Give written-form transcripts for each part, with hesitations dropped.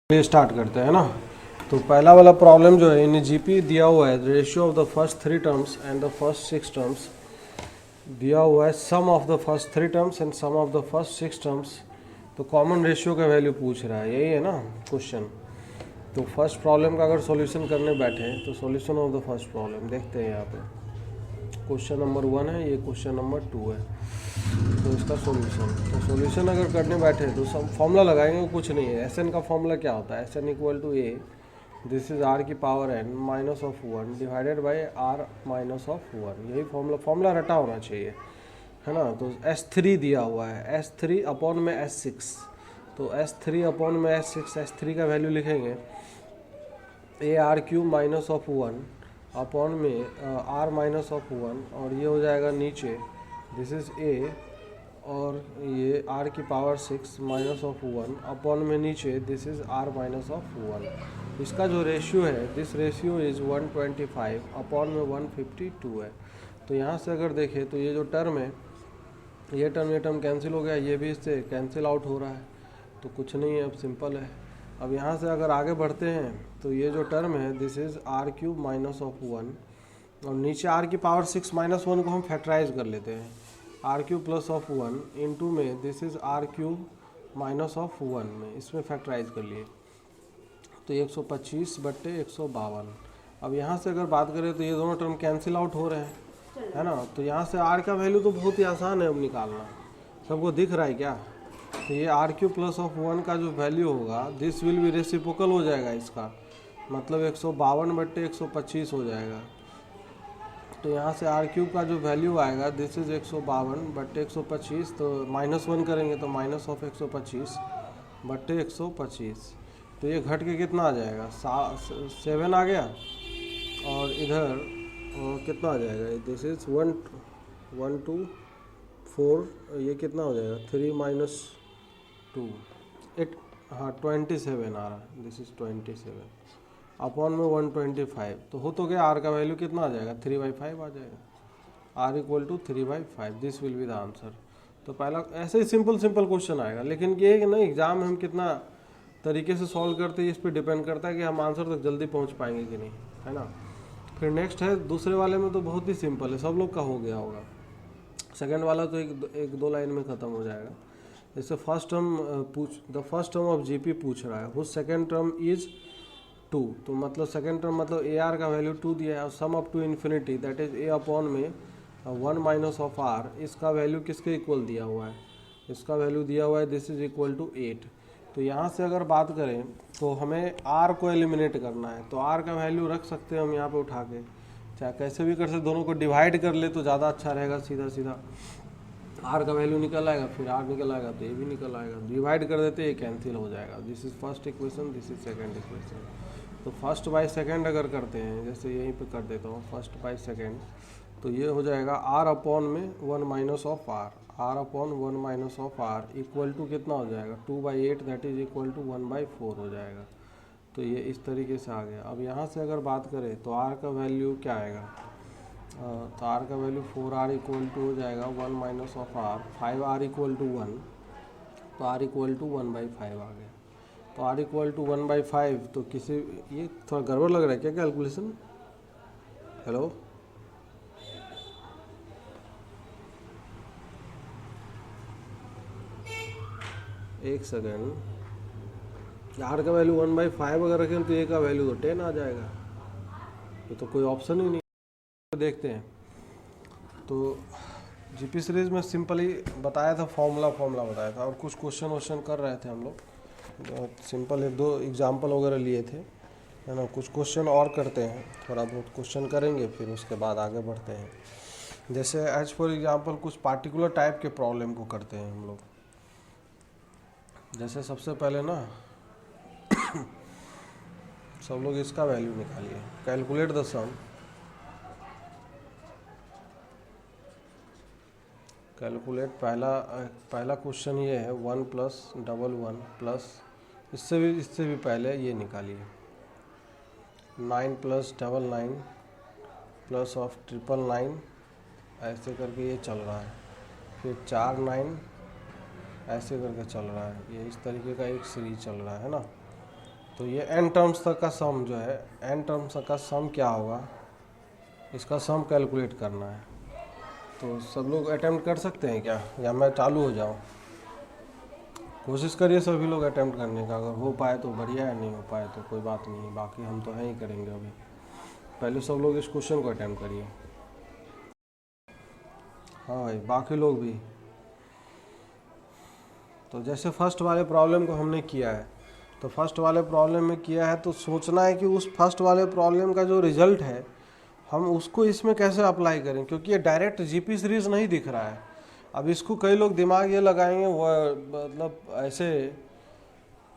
ये स्टार्ट करते हैं ना। तो पहला वाला प्रॉब्लम जो है इन जीपी दिया हुआ है ratio of the first 3 terms and the first 6 terms दिया हुआ है sum of the first 3 terms and sum of the first 6 terms. तो कॉमन रेशियो का वैल्यू पूछ रहा है, यही है ना क्वेश्चन। तो फर्स्ट प्रॉब्लम का अगर सॉल्यूशन करने बैठे हैं तो solution of the first problem देखते हैं। यहाँ पे क्वेश्चन नंबर 1 है, ये क्वेश्चन नंबर 2 है। तो इसका सॉल्यूशन, तो सॉल्यूशन अगर करने बैठे तो सब फॉर्मूला लगाएंगे, कुछ नहीं है। एस एन का फॉर्मूला क्या होता है, S N equal to A this is R की power N minus of 1 divided by R minus of 1। यही फॉर्मूला रटा होना चाहिए, है ना। तो S3 दिया हुआ है, S3 अपॉन में S6। तो S3 अपॉन में S6, S3 का वैल्यू लिखेंगे A R Q minus of 1 upon में आर माइनस ऑफ 1, और ये हो जाएगा नीचे दिस इज ए और ये आर की पावर 6 माइनस ऑफ 1 अपॉन में नीचे this is r minus of 1। इसका जो रेशियो है दिस रेशियो इज़ 125 अपॉन में 152 है। तो यहाँ से अगर देखें तो ये जो टर्म है ये टर्म कैंसिल हो गया, ये भी इससे कैंसिल आउट हो रहा है, तो कुछ नहीं है, अब सिंपल है। अब यहाँ से अगर आगे बढ़ते हैं तो ये जो टर्म है this is are cube minus of 1 और नीचे आर की पावर 6 माइनस 1 को हम फैक्टराइज कर लेते हैं। R cube plus of 1 into में this is are cube minus of 1 में इसमें फैक्टराइज कर लिए तो 125 बट्टे 152। अब यहाँ से अगर बात करें तो ये दोनों टर्म कैंसिल आउट हो रहे हैं, है ना। तो यहाँ से आर का वैल्यू तो बहुत ही आसान है अब निकालना, सबको दिख रहा है क्या। तो ये आर क्यूब प्लस ऑफ 1 का जो वैल्यू होगा दिस विल बी रेसिप्रोकल हो जाएगा इसका, मतलब 152 बट्टे 125 हो जाएगा। तो यहाँ से आर क्यूब का जो वैल्यू आएगा दिस इज़ 152 बट्टे 125, तो -1 करेंगे तो माइनस ऑफ 125 बट्टे 125। तो ये घट के कितना आ जाएगा 7 आ गया, और इधर कितना आ जाएगा दिस इज़ 1 1 2 4, ये कितना हो जाएगा 3 माइनस 2 8, हाँ 27 आ रहा है, दिस इज़ 27 अपॉन में 125। तो हो तो गया, आर का वैल्यू कितना आ जाएगा 3/5 आ जाएगा। R equal to 3/5, this will be the answer. तो पहला ऐसे ही सिंपल क्वेश्चन आएगा, लेकिन ये है कि ना एग्जाम में हम कितना तरीके से सॉल्व करते हैं इस पर डिपेंड करता है कि हम आंसर तक जल्दी पहुंच पाएंगे कि नहीं, है ना। फिर नेक्स्ट है दूसरे वाले में, तो बहुत ही सिंपल है, सब लोग का हो गया होगा। सेकेंड वाला तो एक दो लाइन में ख़त्म हो जाएगा। जैसे फर्स्ट टर्म ऑफ जीपी पूछ रहा है, वो सेकेंड टर्म इज़ 2, तो मतलब सेकेंड टर्म मतलब ए आर का वैल्यू 2 दिया है और sum up to infinity that is a upon में 1 माइनस ऑफ आर, इसका वैल्यू किसके इक्वल दिया हुआ है, इसका वैल्यू दिया हुआ है दिस इज इक्वल टू 8। तो यहाँ से अगर बात करें तो हमें आर को एलिमिनेट करना है, तो आर का वैल्यू रख सकते हैं हम यहाँ पे उठा के, चाहे कैसे भी कर सकते, दोनों को डिवाइड कर ले तो ज़्यादा अच्छा रहेगा। सीधा आर का वैल्यू निकल आएगा, फिर आर निकल आएगा तो ये भी निकल आएगा, डिवाइड कर देते ये कैंसिल हो जाएगा। This is first equation, this is second equation. तो फर्स्ट बाय सेकेंड अगर करते हैं, जैसे यहीं पे कर देता हूँ फर्स्ट बाय सेकेंड, तो ये हो जाएगा आर अपॉन में 1 minus of r, r upon 1 minus of r equal to कितना हो जाएगा 2/8 दैट इज इक्वल टू 1/4 हो जाएगा। तो ये इस तरीके से आ गया। अब यहाँ से अगर बात करें तो आर का वैल्यू क्या आएगा, तो आर का वैल्यू 4r इक्वल टू हो जाएगा 1 minus of r, 5r equal to 1, तो r इक्वल टू 1/5 आ गया। तो r इक्वल टू 1/5, तो किसी ये थोड़ा गड़बड़ लग रहा है क्या कैलकुलेशन। हेलो, एक सेकेंड, r का वैल्यू 1/5 अगर रखें तो a का वैल्यू तो 10 आ जाएगा, ये तो कोई ऑप्शन ही नहीं। देखते हैं, तो जीपी सीरीज़ में सिंपली बताया था, फॉर्मूला बताया था, और कुछ क्वेश्चन कर रहे थे हम लोग, सिंपल 1-2 एग्जाम्पल वगैरह लिए थे, है ना। कुछ क्वेश्चन और करते हैं, थोड़ा बहुत क्वेश्चन करेंगे फिर उसके बाद आगे बढ़ते हैं। जैसे एज फॉर एग्जांपल कुछ पार्टिकुलर टाइप के प्रॉब्लम को करते हैं हम लोग। जैसे सबसे पहले ना सब लोग इसका वैल्यू निकालिए, कैलकुलेट द सम, कैलकुलेट। पहला क्वेश्चन ये है 1 + 1 प्लस, इससे भी पहले ये निकालिए 9 + 9 प्लस ऑफ 999, ऐसे करके ये चल रहा है। फिर 4 9 ऐसे करके चल रहा है, ये इस तरीके का एक सीरीज चल रहा है ना। तो ये n टर्म्स तक का सम जो है, n टर्म्स तक का सम क्या होगा, इसका सम कैलकुलेट करना है। तो सब लोग अटेम्प्ट कर सकते हैं क्या, या मैं चालू हो जाऊँ? कोशिश करिए सभी लोग अटेम्प्ट करने का, अगर हो पाए तो बढ़िया है, नहीं हो पाए तो कोई बात नहीं, बाकी हम तो हैं ही करेंगे। अभी पहले सब लोग इस क्वेश्चन को अटेम्प्ट करिए। हाँ भाई, बाकी लोग भी। तो जैसे फर्स्ट वाले प्रॉब्लम को हमने किया है, तो फर्स्ट वाले प्रॉब्लम में किया है, तो सोचना है कि उस फर्स्ट वाले प्रॉब्लम का जो रिजल्ट है हम उसको इसमें कैसे अप्लाई करें, क्योंकि ये डायरेक्ट जीपी सीरीज नहीं दिख रहा है। अब इसको कई लोग दिमाग ये लगाएंगे, वो मतलब ऐसे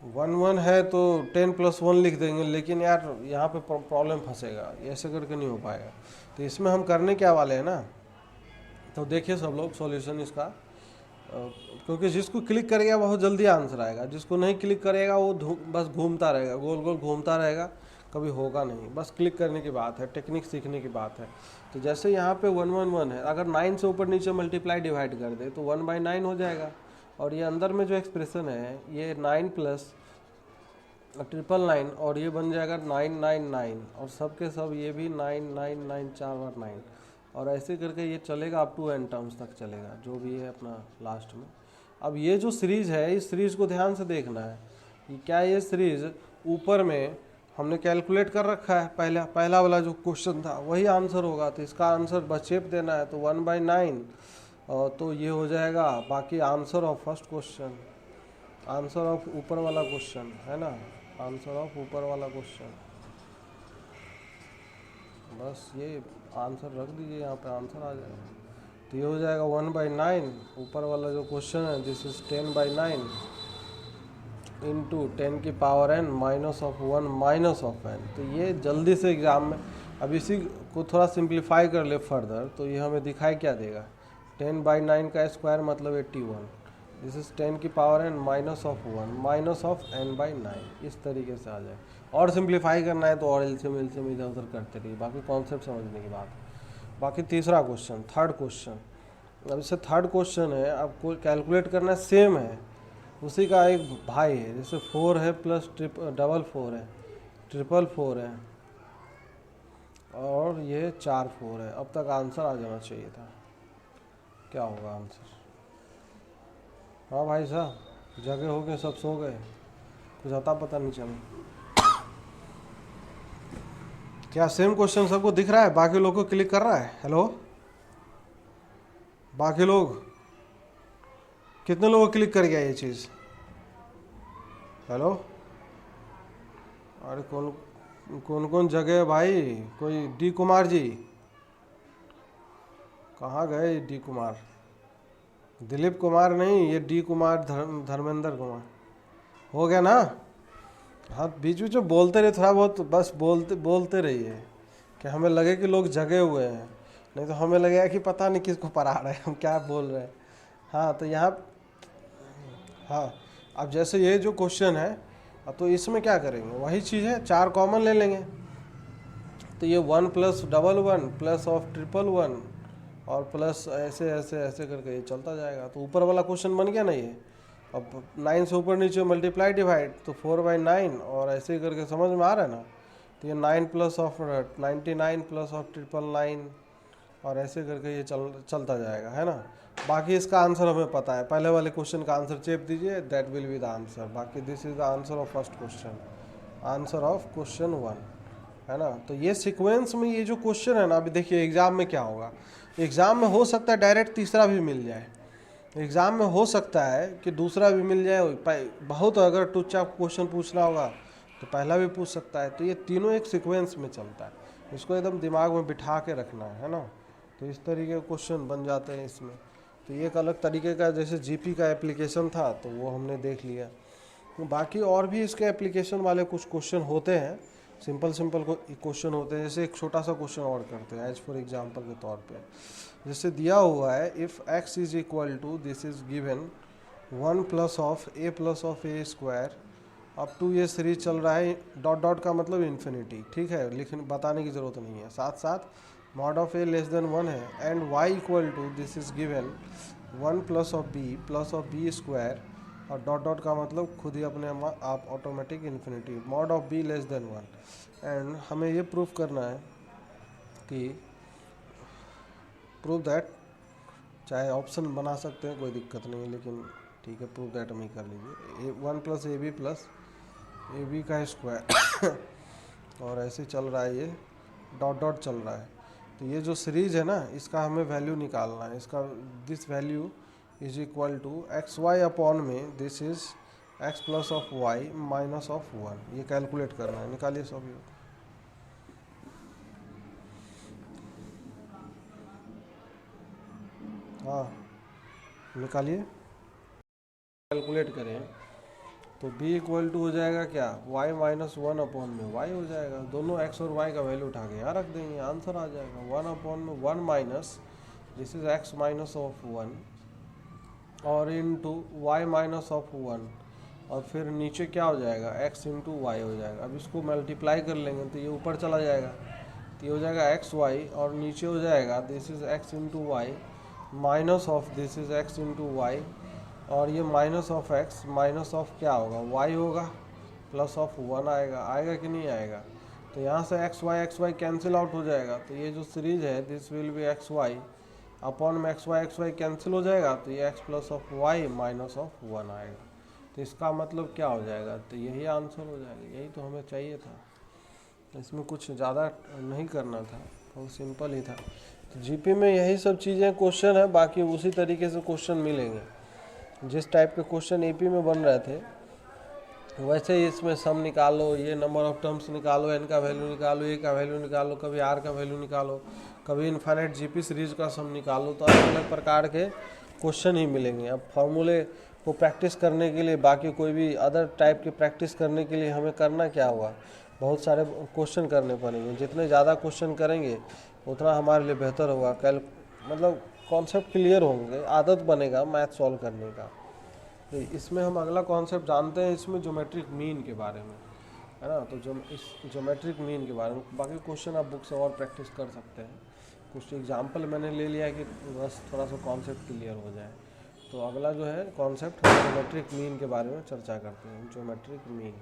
1 1 है तो 10+1 लिख देंगे, लेकिन यार यहाँ पे प्रॉब्लम फंसेगा, ऐसे करके नहीं हो पाएगा। तो इसमें हम करने क्या वाले हैं ना, तो देखिए सब लोग सॉल्यूशन इसका, क्योंकि जिसको क्लिक करेगा बहुत जल्दी आंसर आएगा, जिसको नहीं क्लिक करेगा वो बस घूमता रहेगा, गोल गोल घूमता रहेगा, कभी होगा नहीं। बस क्लिक करने की बात है, टेक्निक सीखने की बात है। तो जैसे यहाँ पे 1 1 1 है, अगर 9 से ऊपर नीचे मल्टीप्लाई डिवाइड कर दे तो 1/9 हो जाएगा। और ये अंदर में जो एक्सप्रेशन है ये 9 + 999 और ये बन जाएगा 999, और सब के सब ये भी 999 4 बार 9, और ऐसे करके ये चलेगा अप टू n टर्म्स तक चलेगा, जो भी है अपना लास्ट में। अब ये जो सीरीज है, इस सीरीज को ध्यान से देखना है कि क्या ये सीरीज ऊपर में हमने कैलकुलेट कर रखा है, पहला वाला जो क्वेश्चन था वही आंसर होगा। तो इसका आंसर बस शेप देना है, तो 1/9, और तो ये हो जाएगा बाकी answer of first question, answer of ऊपर वाला क्वेश्चन है ना, आंसर ऑफ ऊपर वाला क्वेश्चन। बस ये आंसर रख दीजिए, यहाँ पे आंसर आ जाएगा। तो ये हो जाएगा 1/9, ऊपर वाला जो क्वेश्चन है दिस इज 10/9 इंटू 10 की पावर n -1 -n। तो ये जल्दी से एग्जाम में, अब इसी को थोड़ा सिंप्लीफाई कर ले फर्दर, तो ये हमें दिखाई क्या देगा, 10/9 का स्क्वायर मतलब 81, दिस इज 10 की पावर n -1 -n/9, इस तरीके से आ जाए। और सिंप्लीफाई करना है तो और एलसीएम इधर उधर करते रहिए, बाकी कॉन्सेप्ट समझने की बात है। बाकी तीसरा क्वेश्चन, थर्ड क्वेश्चन, अब इससे थर्ड क्वेश्चन है, आपको कैलकुलेट करना है, सेम है, उसी का एक भाई है, जैसे 4 है प्लस 4 है, 4 है, और ये 4 4 है। अब तक आंसर आ जाना चाहिए था, क्या होगा आंसर? हाँ भाई साहब, जगह हो गए, सब सो गए, कुछ आता पता नहीं चला। क्या सेम क्वेश्चन सबको दिख रहा है? बाकी लोग को क्लिक कर रहा है? हेलो, बाकी लोग कितने लोगों को क्लिक कर गया ये चीज़? हेलो, अरे कौन कौन जगह है भाई? कोई डी कुमार जी कहाँ गए? डी कुमार, दिलीप कुमार नहीं, ये डी कुमार, धर्मेंद्र कुमार हो गया ना? हाँ, बीच बीच में बोलते रहे थोड़ा बहुत, बस बोलते रहिए कि हमें लगे कि लोग जगे हुए हैं, नहीं तो हमें लगेगा कि पता नहीं किसको पढ़ा रहे हैं, हम क्या बोल रहे हैं। हाँ तो यहाँ, हाँ अब जैसे ये जो क्वेश्चन है, अब तो इसमें क्या करेंगे, वही चीज़ है, 4 कॉमन ले लेंगे, तो ये 1 + 1 1 प्लस ऑफ 1 और प्लस ऐसे ऐसे ऐसे करके ये चलता जाएगा। तो ऊपर वाला क्वेश्चन बन गया ना ये। अब 9 से ऊपर नीचे मल्टीप्लाई डिवाइड, तो 4/9, और ऐसे करके समझ में आ रहा है ना। तो ये 9 + 99 प्लस ऑफ 999, और ऐसे करके ये चलता जाएगा, है ना। बाकी इसका आंसर हमें पता है, पहले वाले क्वेश्चन का आंसर चेप दीजिए, that will be the answer. बाकी this is the answer of first question, answer of question 1, है ना। तो ये सीक्वेंस में ये जो क्वेश्चन है ना, अभी देखिए एग्जाम में क्या होगा, एग्जाम में हो सकता है डायरेक्ट तीसरा भी मिल जाए, एग्ज़ाम में हो सकता है कि दूसरा भी मिल जाए, बहुत अगर टुच्चा क्वेश्चन पूछना होगा तो पहला भी पूछ सकता है। तो ये तीनों एक सीक्वेंस में चलता है, इसको एकदम दिमाग में बिठा के रखना है ना। तो इस तरीके के क्वेश्चन बन जाते हैं इसमें। तो ये एक अलग तरीके का, जैसे जीपी का एप्लीकेशन था तो वो हमने देख लिया। तो बाकी और भी इसके एप्लीकेशन वाले कुछ क्वेश्चन होते हैं, सिंपल क्वेश्चन होते हैं। जैसे एक छोटा सा क्वेश्चन और करते हैं एज फॉर एग्जाम्पल के तौर पे। जैसे दिया हुआ है, if x is equal to, this is given 1 + a + a², अब टू ये सीरीज चल रहा है, डॉट डॉट का मतलब इन्फिनिटी, ठीक है, लेकिन बताने की ज़रूरत नहीं है। साथ साथ mod ऑफ a < 1 है, and y equal to, this is given 1 + b + b², और डॉट डॉट का मतलब खुद ही अपने आप automatic infinity, mod of be less than 1। And हमें ये प्रूफ करना है कि प्रूव दैट, चाहे ऑप्शन बना सकते हैं कोई दिक्कत नहीं है, लेकिन ठीक है प्रूव दैट हम ही कर लीजिए। 1 प्लस ए बी का स्क्वायर और ऐसे चल रहा है, ये डॉट डॉट चल रहा है। तो ये जो सीरीज है ना, इसका हमें वैल्यू निकालना है। इसका this value is equal to X Y upon में this is X plus of Y minus of 1। ये कैलकुलेट करना है, निकालिए सब। ये हाँ निकालिए, कैलकुलेट करें तो b इक्वल टू हो जाएगा क्या, y माइनस 1 अपॉन में y हो जाएगा। दोनों x और y का वैल्यू उठा के यहाँ रख देंगे, आंसर आ जाएगा 1 अपॉन में 1 minus this is x minus of 1 और इनटू y माइनस ऑफ 1, और फिर नीचे क्या हो जाएगा, x इंटू वाई हो जाएगा। अब इसको मल्टीप्लाई कर लेंगे तो ये ऊपर चला जाएगा, तो ये हो जाएगा एक्स वाई, और नीचे हो जाएगा this is x into y minus of this is x into y, और ये minus of x minus of क्या होगा, y होगा, प्लस ऑफ 1 आएगा। आएगा कि नहीं आएगा, तो यहाँ से एक्स वाई कैंसिल आउट हो जाएगा। तो ये जो सीरीज है this will be x Y upon में एक्स वाई कैंसिल हो जाएगा, तो ये x plus of Y minus of 1 आएगा। तो इसका मतलब क्या हो जाएगा, तो यही आंसर हो जाएगा। यही तो हमें चाहिए था, इसमें कुछ ज़्यादा नहीं करना था, बहुत सिंपल ही था। तो जीपी में यही सब चीज़ें क्वेश्चन है, बाकी उसी तरीके से क्वेश्चन मिलेंगे। जिस टाइप के क्वेश्चन एपी में बन रहे थे वैसे ही इसमें सम निकालो, ये नंबर ऑफ टर्म्स निकालो, एन का वैल्यू निकालो, ए का वैल्यू निकालो, कभी आर का वैल्यू निकालो, कभी इनफाइनाइट जीपी सीरीज का सम निकालो। तो अलग अलग प्रकार के क्वेश्चन ही मिलेंगे। अब फॉर्मूले को प्रैक्टिस करने के लिए, बाकी कोई भी अदर टाइप की प्रैक्टिस करने के लिए हमें करना क्या हुआ, बहुत सारे क्वेश्चन करने पड़ेंगे। जितने ज़्यादा क्वेश्चन करेंगे उतना हमारे लिए बेहतर होगा। मतलब कॉन्सेप्ट क्लियर होंगे, आदत बनेगा मैथ सॉल्व करने का। तो इसमें हम अगला कॉन्सेप्ट जानते हैं, इसमें ज्योमेट्रिक मीन के बारे में, है ना। तो इस ज्योमेट्रिक मीन के बारे में बाकी क्वेश्चन आप बुक से और प्रैक्टिस कर सकते हैं। कुछ एग्जाम्पल मैंने ले लिया है कि बस थोड़ा सा कॉन्सेप्ट क्लियर हो जाए। तो अगला जो है कॉन्सेप्ट, हम ज्योमेट्रिक मीन के बारे में चर्चा करते हैं। ज्योमेट्रिक मीन,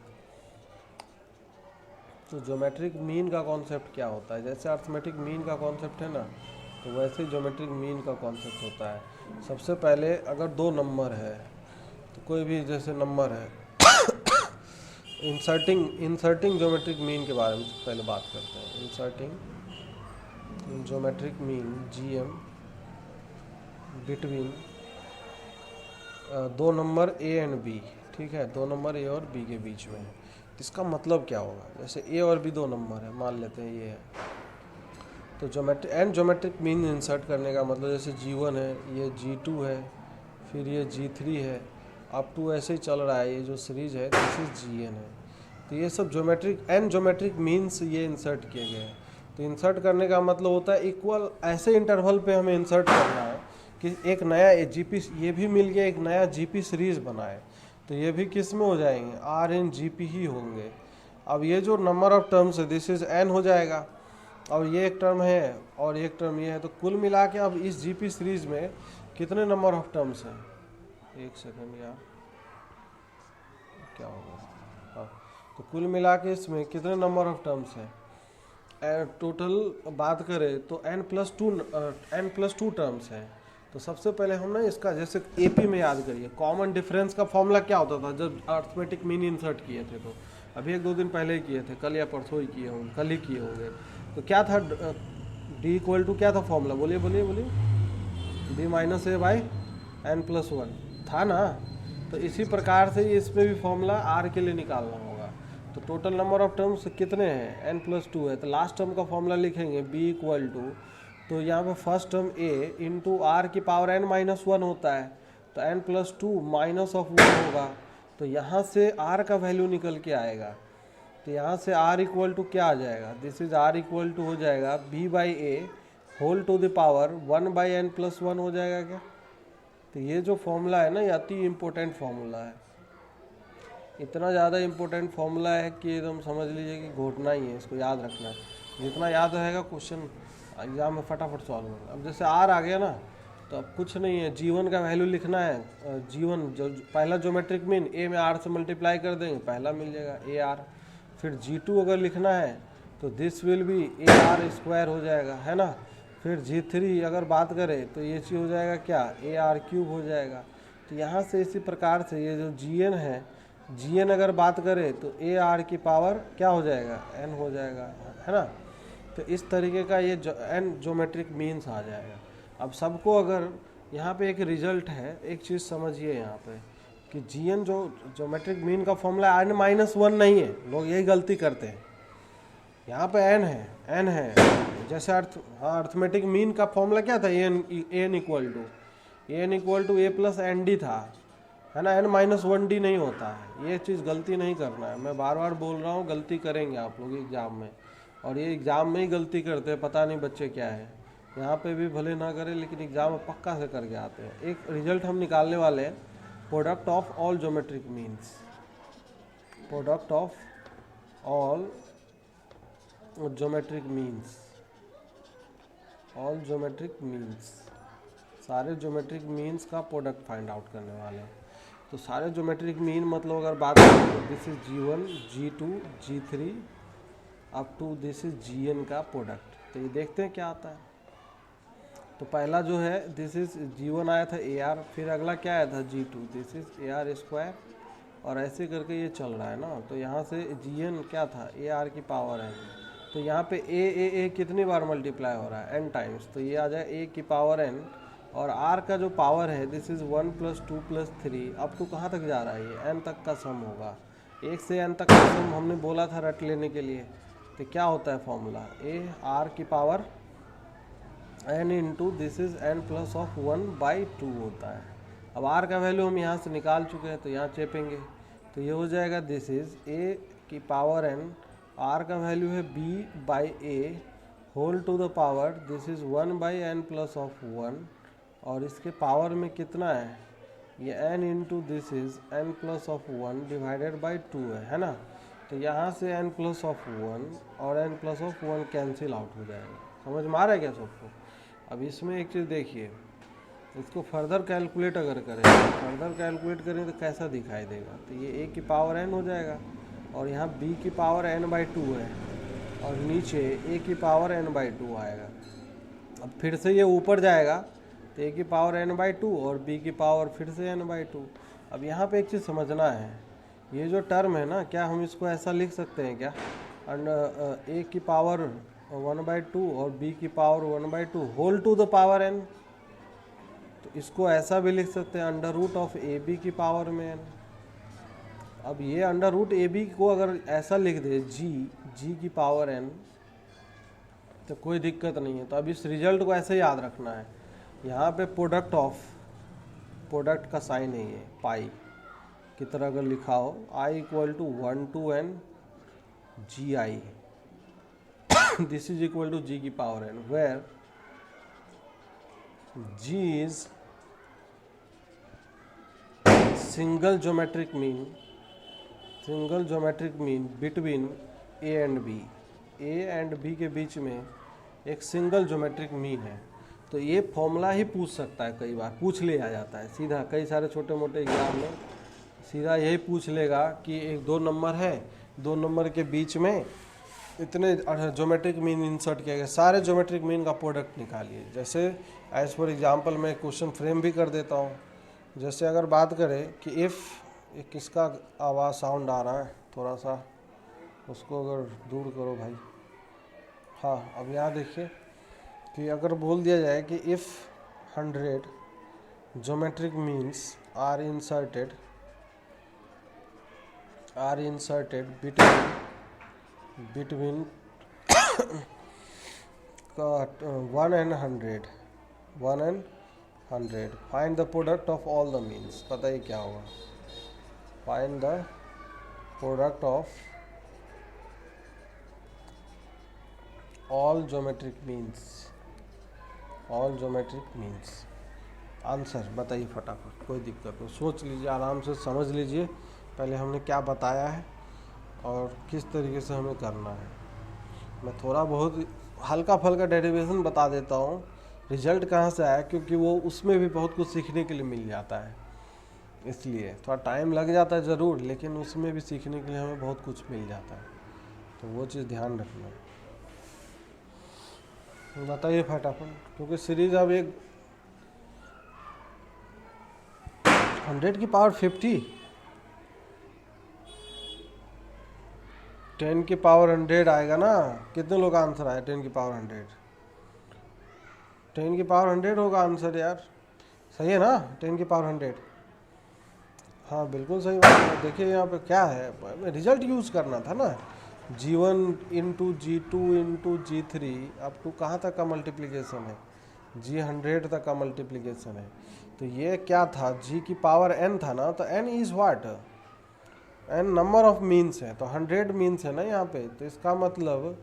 तो ज्योमेट्रिक मीन का कॉन्सेप्ट क्या होता है, जैसे अर्थमेटिक मीन का कॉन्सेप्ट है ना, तो वैसे ज्योमेट्रिक मीन का कॉन्सेप्ट होता है। सबसे पहले अगर दो नंबर है, तो कोई भी जैसे नंबर है, इंसर्टिंग ज्योमेट्रिक मीन के बारे में पहले बात करते हैं। Inserting geometric mean GM between दो नंबर ए एंड बी, ठीक है, दो नंबर ए और बी के बीच में है। इसका मतलब क्या होगा, जैसे ए और बी दो नंबर है, मान लेते हैं ये है, तो ज्योमेट्रिक मीन इंसर्ट करने का मतलब जैसे G1 है, ये G2 है, फिर ये G3 है, अप टू ऐसे ही चल रहा है। ये जो सीरीज है दिस इज Gn है। तो ये सब ज्योमेट्रिक मीन्स ये इंसर्ट किए गए हैं। तो इंसर्ट करने का मतलब होता है इक्वल ऐसे इंटरवल पे हमें इंसर्ट करना है कि एक नया जीपी, ये भी मिल गया, एक नया जीपी सीरीज बनाए। तो ये भी किस में हो जाएंगे, आर एन जीपी ही होंगे। अब ये जो नंबर ऑफ टर्म्स है दिस इज एन हो जाएगा, और ये एक टर्म है और एक टर्म ये है। तो कुल मिला के अब इस जीपी सीरीज में कितने नंबर ऑफ टर्म्स हैं, एक सेकेंड यार क्या होगा, हाँ, तो कुल मिला के इसमें कितने नंबर ऑफ टर्म्स हैं, टोटल बात करें तो n+2 टर्म्स हैं। तो सबसे पहले हम ना इसका जैसे एपी में याद करिए, कॉमन डिफरेंस का फॉर्मूला क्या होता था जब अर्थमेटिक मीन इंसर्ट किए थे। तो अभी 1-2 दिन पहले ही किए थे, कल या परसों ही किए होंगे, कल ही किए होंगे। तो क्या था, डी इक्वल टू क्या था फॉर्मूला, बोलिए d minus A by n+1 था ना। तो इसी प्रकार से इस पे भी फॉर्मूला आर के लिए निकालना होगा। तो टोटल नंबर ऑफ टर्म्स कितने हैं, n+2 है। तो लास्ट टर्म का फॉर्मूला लिखेंगे b इक्वल टू, तो यहाँ पे first term a into r की पावर n-1 होता है, तो n+2 माइनस ऑफ 1 होगा। तो यहाँ से r का वैल्यू निकल के आएगा। तो यहाँ से r इक्वल टू क्या आ जाएगा, this is r equal to हो जाएगा b/a whole to the power 1/n+1 हो जाएगा क्या। तो ये जो फॉर्मूला है ना, ये अति इम्पोर्टेंट फॉर्मूला है। इतना ज़्यादा इम्पोर्टेंट फॉर्मूला है कि एकदम समझ लीजिए कि घोटना ही है, इसको याद रखना है। जितना याद रहेगा क्वेश्चन एग्जाम में फटाफट सॉल्व होगा। अब जैसे आर आ गया ना, तो अब कुछ नहीं है, G1 का वैल्यू लिखना है। G1 जो पहला ज्योमेट्रिक मीन A में R से मल्टीप्लाई कर देंगे, पहला मिल जाएगा AR। फिर G2 अगर लिखना है तो this will B AR square हो जाएगा, है ना। फिर G3 अगर बात करें तो ये चीज़ हो जाएगा क्या, AR क्यूब हो जाएगा। तो यहाँ से इसी प्रकार से ये जो Gn है, Gn अगर बात करें तो AR की पावर क्या हो जाएगा, N हो जाएगा, है ना। तो इस तरीके का ये N ज्योमेट्रिक मीन्स आ जाएगा। अब सबको अगर यहाँ पे एक रिजल्ट है, एक चीज़ समझिए यहाँ पे कि Gn जो ज्योमेट्रिक मीन का फॉर्मूला n-1 नहीं है, लोग यही गलती करते हैं। यहाँ पे n है जैसे अर्थमेटिक मीन का फॉर्मूला क्या था, an equal to a plus ND था, है ना। n-1D नहीं होता है, ये चीज़ गलती नहीं करना है। मैं बार बार बोल रहा हूँ, गलती करेंगे आप लोग एग्ज़ाम में, और ये एग्ज़ाम में ही गलती करते हैं, पता नहीं बच्चे क्या है। यहाँ पे भी भले ना करें लेकिन एग्ज़ाम में पक्का से करके आते हैं। एक रिजल्ट हम निकालने वाले हैं, product of all geometric means, product of all geometric means, all geometric means, सारे ज्योमेट्रिक मीन्स का प्रोडक्ट फाइंड आउट करने वाले हैं। तो सारे ज्योमेट्रिक मीन मतलब अगर बात करें तो this is G1, G2, G3 up to this is Gn का प्रोडक्ट। तो ये देखते हैं क्या आता है। तो पहला जो है दिस इज G1 आया था AR, फिर अगला क्या आया था G2, this is AR square, और ऐसे करके ये चल रहा है ना। तो यहाँ से Gn क्या था, AR की पावर है। तो यहाँ पे a कितनी बार मल्टीप्लाई हो रहा है, n टाइम्स, तो ये आ जाए a की पावर n, और r का जो पावर है दिस इज 1 + 2 + 3 अप टू कहाँ तक जा रहा है, ये n तक का सम होगा। 1 से n तक का सम हमने बोला था रट लेने के लिए। तो क्या होता है फॉर्मूला, a r की power n into this is n plus of 1/2 होता है। अब r का वैल्यू हम यहाँ से निकाल चुके हैं, तो यहाँ चेपेंगे तो ये हो जाएगा दिस इज a की पावर n, r का वैल्यू है b/a whole to the power this is 1/n plus of 1, और इसके पावर में कितना है, ये n into this is n plus of 1 divided by 2 है ना। तो यहाँ से n प्लस ऑफ 1 और n plus of 1 cancel out हो जाएगा। समझ में आ रहा है क्या सबको। अब इसमें एक चीज़ देखिए, इसको फर्दर कैलकुलेट अगर करें, फर्दर कैलकुलेट करें तो कैसा दिखाई देगा। तो ये a की पावर n हो जाएगा, और यहाँ b की पावर n/2 है, और नीचे a की पावर n/2 आएगा। अब फिर से ये ऊपर जाएगा तो a की पावर n/2 और b की पावर फिर से n/2। अब यहाँ पे एक चीज़ समझना है, ये जो टर्म है ना, क्या हम इसको ऐसा लिख सकते हैं क्या, a की पावर 1/2 और b की power 1/2 whole to the power n। तो इसको ऐसा भी लिख सकते हैं √ab की पावर में n। अब ये √ab को अगर ऐसा लिख दे g की पावर n, तो कोई दिक्कत नहीं है। तो अब इस रिजल्ट को ऐसे याद रखना है, यहाँ पे प्रोडक्ट का साइन है ये पाई की तरह अगर लिखा हो, i equal to 1 to n gi this is equal to g की power n, where g is single geometric mean between a and b के बीच में एक सिंगल ज्योमेट्रिक मीन है। तो ये फॉर्मूला ही पूछ सकता है, कई बार पूछ लिया जाता है सीधा, कई सारे छोटे मोटे एग्जाम में सीधा यही पूछ लेगा कि एक 2 नंबर है, 2 नंबर के बीच में इतने ज्योमेट्रिक मीन इंसर्ट किया गया, सारे ज्योमेट्रिक मीन का प्रोडक्ट निकालिए। जैसे एज फॉर एग्जांपल मैं क्वेश्चन फ्रेम भी कर देता हूँ। जैसे अगर बात करें कि इफ़, किसका आवाज़ साउंड आ रहा है, थोड़ा सा उसको अगर दूर करो भाई। हाँ, अब यहाँ देखिए कि अगर बोल दिया जाए कि if 100 geometric means are inserted between 1 and 100, find the product of all the means। पता ही क्या होगा, find the product of all geometric means। Answer बताइए फटाफट, कोई दिक्कत नहीं, सोच लीजिए, आराम से समझ लीजिए पहले हमने क्या बताया है और किस तरीके से हमें करना है। मैं थोड़ा बहुत हल्का फुल्का डेरिवेशन बता देता हूँ, रिजल्ट कहाँ से आया, क्योंकि वो उसमें भी बहुत कुछ सीखने के लिए मिल जाता है, इसलिए थोड़ा टाइम लग जाता है ज़रूर, लेकिन उसमें भी सीखने के लिए हमें बहुत कुछ मिल जाता है, तो वो चीज़ ध्यान रखना है। बताइए फटाफट, क्योंकि सीरीज अब एक 100 की पावर 50, 10 की पावर 100 आएगा ना। कितने लोग का आंसर आया 10 की पावर 100? 10 की पावर 100 होगा आंसर यार, सही है ना? 10 की पावर 100, हाँ बिल्कुल सही बात है। देखिए यहाँ पे क्या है, रिजल्ट यूज़ करना था ना, G1 into G2 into G3 up to कहाँ तक का मल्टीप्लिकेशन है, G100 तक का मल्टीप्लिकेशन है। तो ये क्या था, G की पावर n था ना, तो n is what, n number of means है, तो 100 मीन्स है ना यहाँ पे, तो इसका मतलब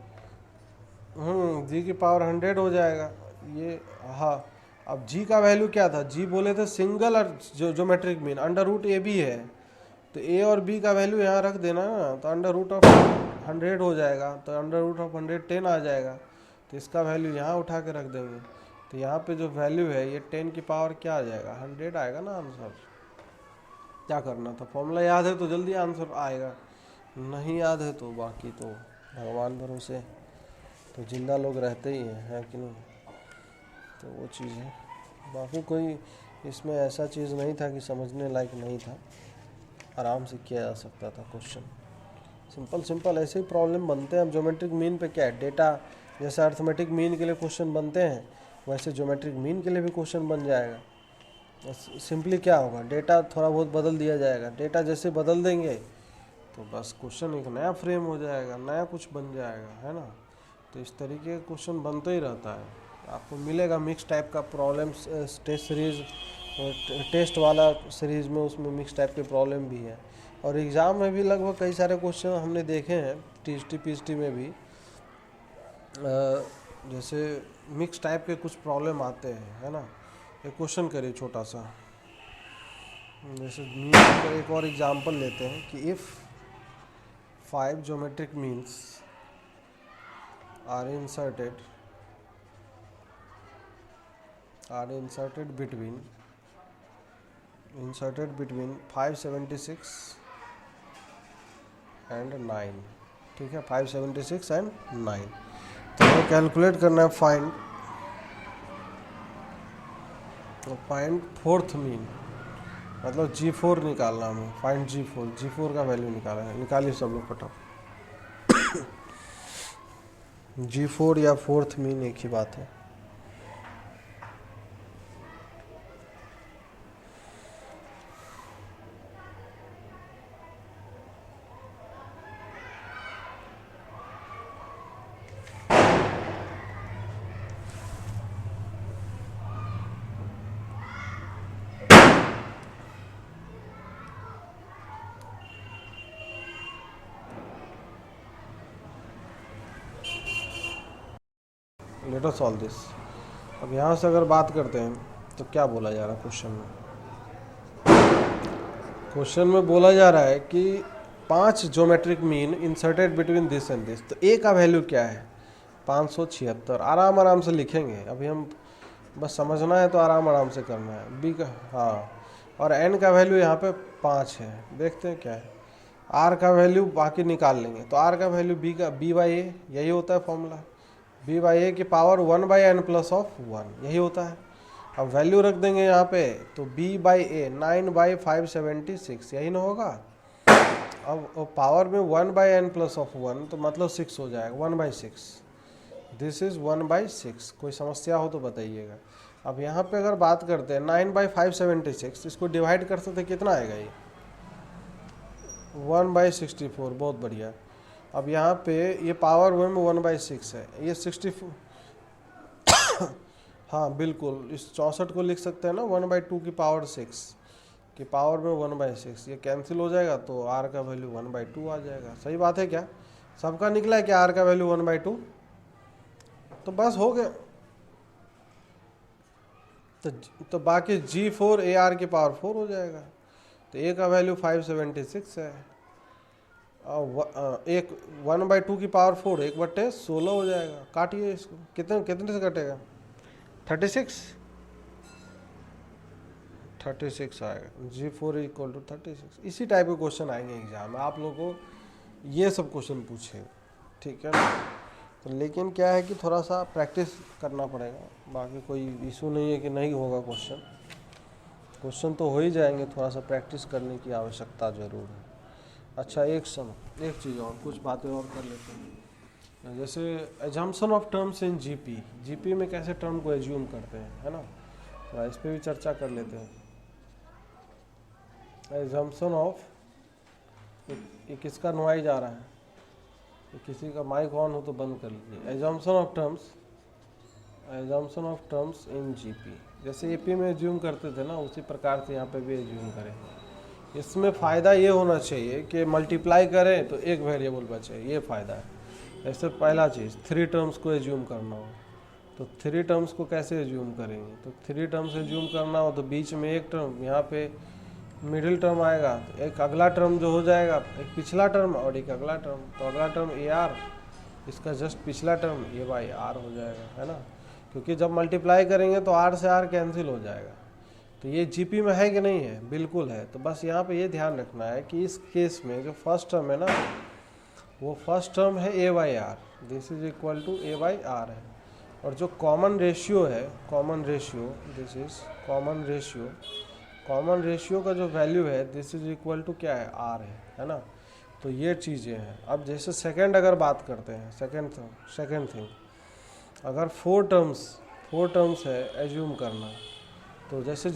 G की पावर 100 हो जाएगा ये। हाँ, अब G का वैल्यू क्या था, G बोले थे सिंगल और geometric mean, under root a b है, तो ए और बी का वैल्यू यहाँ रख देना ना, तो अंडर रूट ऑफ 100 हो जाएगा, तो अंडर रूट ऑफ 100 10 आ जाएगा, तो इसका वैल्यू यहाँ उठा के रख देंगे, तो यहाँ पे जो वैल्यू है ये 10 की पावर क्या आ जाएगा, 100 आएगा ना आंसर। क्या करना था, फॉर्मूला याद है तो जल्दी आंसर आएगा, नहीं याद है तो बाकी तो भगवान भरोसे, तो जिंदा लोग रहते ही हैं, है कि नहीं, तो वो चीज़ है। बाकी कोई इसमें ऐसा चीज़ नहीं था कि समझने लायक नहीं था, आराम से किया जा सकता था क्वेश्चन, सिंपल सिंपल ऐसे ही प्रॉब्लम बनते हैं। अब ज्योमेट्रिक मीन पे क्या है, डेटा जैसे अर्थमेटिक मीन के लिए क्वेश्चन बनते हैं, वैसे ज्योमेट्रिक मीन के लिए भी क्वेश्चन बन जाएगा। सिंपली क्या होगा, डेटा थोड़ा बहुत बदल दिया जाएगा, डेटा जैसे बदल देंगे तो बस क्वेश्चन एक नया फ्रेम हो जाएगा, नया कुछ बन जाएगा, है ना। तो इस तरीके का क्वेश्चन बनता ही रहता है, आपको मिलेगा मिक्स टाइप का प्रॉब्लम, टेस्ट सीरीज, टेस्ट वाला सीरीज़ में उसमें मिक्स टाइप के प्रॉब्लम भी है, और एग्ज़ाम में भी लगभग कई सारे क्वेश्चन हमने देखे हैं टीएसटी पीएचडी में भी, जैसे मिक्स टाइप के कुछ प्रॉब्लम आते हैं, है ना। एक क्वेश्चन करिए छोटा सा, जैसे मीन का एक और एग्जांपल लेते हैं कि if 5 geometric means are inserted between 576 and 9, ठीक है, 576 एंड 9, तो हमें कैलकुलेट करना है फाइंड फोर्थ मीन, मतलब G4 निकालना हमें, फाइंड G4 का वैल्यू निकालना है, निकालिए सब लोग फटाफट। G4 या फोर्थ मीन एक ही बात है। Let us solve this. अब यहाँ से अगर बात करते हैं तो क्या बोला जा रहा है क्वेश्चन में, क्वेश्चन में बोला जा रहा है कि 5 geometric mean inserted between this and this, तो ए का वैल्यू क्या है 576, आराम से लिखेंगे, अभी हम बस समझना है तो आराम से करना है। बी का, हाँ, और एन का वैल्यू यहाँ पे 5 है, देखते हैं क्या है। आर का वैल्यू बाकी निकाल लेंगे, तो आर का वैल्यू बी बाई ए, यही होता है फॉर्मूला, बी बाई ए की पावर 1/n प्लस ऑफ 1, यही होता है। अब वैल्यू रख देंगे यहाँ पे, तो b बाई ए 9/576, यही ना होगा। अब पावर में 1/n प्लस ऑफ 1, तो मतलब 6 हो जाएगा, 1/6, दिस इज 1/6। कोई समस्या हो तो बताइएगा। अब यहाँ पे अगर बात करते हैं 9/576, इसको डिवाइड कर सकते कितना आएगा, ये 1/64, बहुत बढ़िया। अब यहाँ पे ये पावर वन में 1/6 है, ये 64, हाँ बिल्कुल, इस 64 को लिख सकते हैं ना 1/2 की पावर 6 की पावर में 1/6, ये कैंसिल हो जाएगा, तो आर का वैल्यू 1/2 आ जाएगा। सही बात है क्या, सबका निकला है क्या आर का वैल्यू 1/2, तो बस हो गया। तो बाकी G4 AR की पावर 4 हो जाएगा, तो ए का वैल्यू 576 है, एक 1/2 की पावर 4, 1/16 हो जाएगा। काटिए इसको, कितने से कटेगा 36 36 आएगा। G4 equal to 36। इसी टाइप के क्वेश्चन आएंगे एग्जाम में, आप लोगों को ये सब क्वेश्चन पूछेगा, ठीक है ना। तो लेकिन क्या है कि थोड़ा सा प्रैक्टिस करना पड़ेगा, बाकी कोई इशू नहीं है कि नहीं होगा क्वेश्चन तो हो ही जाएंगे, थोड़ा सा प्रैक्टिस करने की आवश्यकता ज़रूर है। अच्छा, एक चीज़ और, कुछ बातें और कर लेते हैं। जैसे assumption of terms in GP में कैसे टर्म को एज्यूम करते हैं, है ना, तो इस पर भी चर्चा कर लेते हैं। एजम्पशन ऑफ, ये किसका नॉइज आ रहा है, किसी का माइक ऑन हो तो बंद कर लीजिए। Assumption of terms in GP, जैसे एपी में एज्यूम करते थे ना, उसी प्रकार से यहाँ पे भी एज्यूम करेंगे। इसमें फ़ायदा ये होना चाहिए कि मल्टीप्लाई करें तो एक वेरिएबल बचे, ये फ़ायदा है। ऐसे पहला चीज़ 3 टर्म्स को एज्यूम करना हो तो 3 टर्म्स को कैसे एज्यूम करेंगे, तो 3 टर्म्स एज्यूम करना हो तो बीच में एक टर्म, यहाँ पे मिडिल टर्म आएगा, तो एक अगला टर्म जो हो जाएगा, एक पिछला टर्म और एक अगला टर्म, तो अगला टर्म ए आर, इसका जस्ट पिछला टर्म ए बाई आर हो जाएगा, है ना, क्योंकि जब मल्टीप्लाई करेंगे तो आर से आर कैंसिल हो जाएगा। तो ये जीपी में है कि नहीं है, बिल्कुल है। तो बस यहाँ पे ये ध्यान रखना है कि इस केस में जो फर्स्ट टर्म है ना, वो फर्स्ट टर्म है A by R, this is equal to A by R है, और जो कॉमन रेशियो है, दिस इज कॉमन रेशियो का जो वैल्यू है, दिस इज इक्वल टू क्या है, आर है ना। तो ये चीज़ें हैं। अब जैसे सेकंड अगर बात करते हैं, सेकंड थिंग, अगर 4 टर्म्स है एज्यूम करना, तो जैसे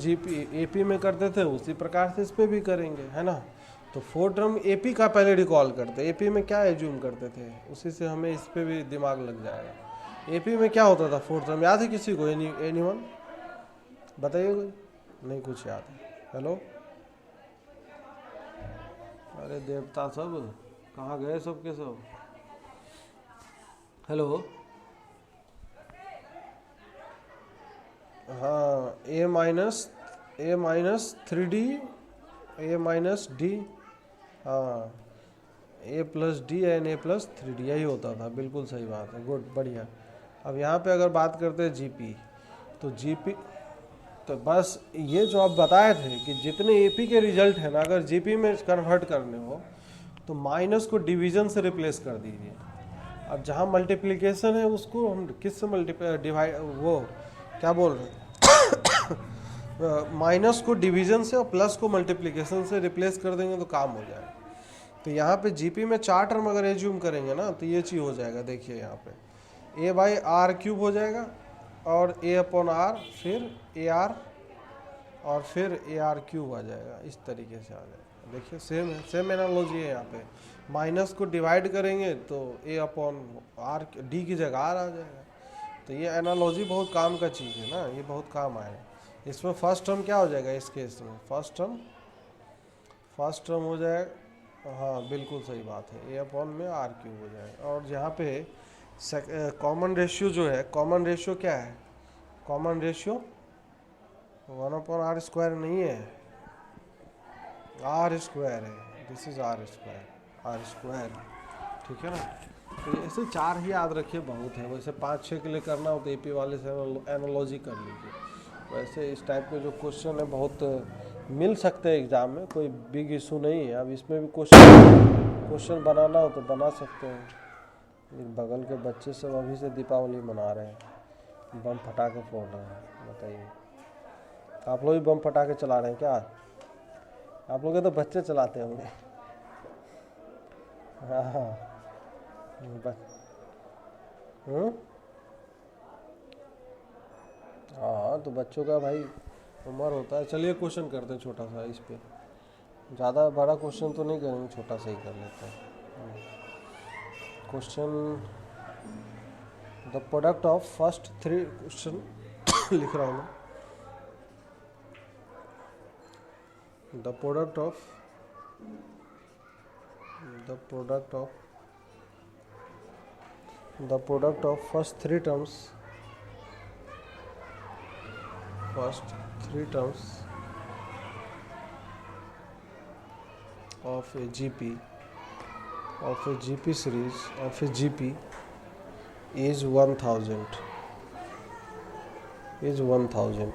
एपी में करते थे उसी प्रकार से इस पे भी करेंगे, है ना। तो 4 टर्म एपी का पहले रिकॉल करते, एपी में क्या एज्यूम करते थे, उसी से हमें इस पे भी दिमाग लग जाएगा। एपी में क्या होता था 4 टर्म, याद है किसी को, एनीवन बताइए, कोई नहीं कुछ याद है। हेलो, अरे देवता सब कहाँ गए, सब के सब। हेलो, हाँ, A minus 3d, A minus D, हाँ, A plus D and A plus 3d, यही होता था, बिल्कुल सही बात है, गुड, बढ़िया। अब यहाँ पे अगर बात करते हैं जीपी, तो जीपी तो बस ये जो आप बताए थे कि जितने एपी के रिजल्ट है ना, अगर जीपी में कन्वर्ट करने हो तो माइनस को डिवीजन से रिप्लेस कर दीजिए। अब जहाँ मल्टीप्लिकेशन है उसको हम किससे डिवाइड, वो क्या बोल रहे हैं माइनस को डिवीजन से और प्लस को मल्टीप्लिकेशन से रिप्लेस कर देंगे तो काम हो जाएगा। तो यहाँ पे जीपी में 4 टर्म अगर एज्यूम करेंगे ना, तो ये चीज़ हो जाएगा। देखिए यहाँ पे ए बाई आर क्यूब हो जाएगा, और ए अपॉन आर, फिर ए आर, और फिर ए आर क्यूब आ जाएगा, इस तरीके से आ जाएगा। देखिए सेम एनालॉजी है। यहाँ पे माइनस को डिवाइड करेंगे तो ए अपॉन आर, डी की जगह आर आ जाएगा। तो ये एनालॉजी बहुत काम का चीज़ है ना, ये बहुत काम आएगा। इसमें फर्स्ट टर्म क्या हो जाएगा, इस केस में फर्स्ट टर्म हो जाएगा, हाँ बिल्कुल सही बात है, ए अपॉन में आर क्यूब हो जाएगा। और यहाँ पे कॉमन रेशियो जो है, कॉमन रेशियो क्या है, common ratio 1 upon r square नहीं है, आर स्क्वायर है, दिस इज आर स्क्वायर, ठीक है ना। तो ऐसे 4 ही याद रखिए, बहुत है। वैसे 5-6 के लिए करना हो तो एपी वाले से एनालॉजी कर लीजिए। वैसे इस टाइप के जो क्वेश्चन है बहुत मिल सकते हैं एग्ज़ाम में, कोई बिग इशू नहीं है। अब इसमें भी क्वेश्चन बनाना हो तो बना सकते हैं। बगल के बच्चे सब अभी से दीपावली मना रहे हैं, बम फटाके फोड़ रहे हैं। बताइए, आप लोग भी बम फटाके चला रहे हैं क्या? आप लोग तो बच्चे चलाते होंगे। हाँ हाँ, तो बच्चों का भाई उम्र होता है। चलिए क्वेश्चन करते हैं छोटा सा, इस पे ज़्यादा बड़ा क्वेश्चन तो नहीं करेंगे, छोटा सा ही कर लेते हैं। Question, the product of first 3 question लिख रहा हूँ मैं। The product of first 3 terms of a GP series of a GP is 1000. is 1000,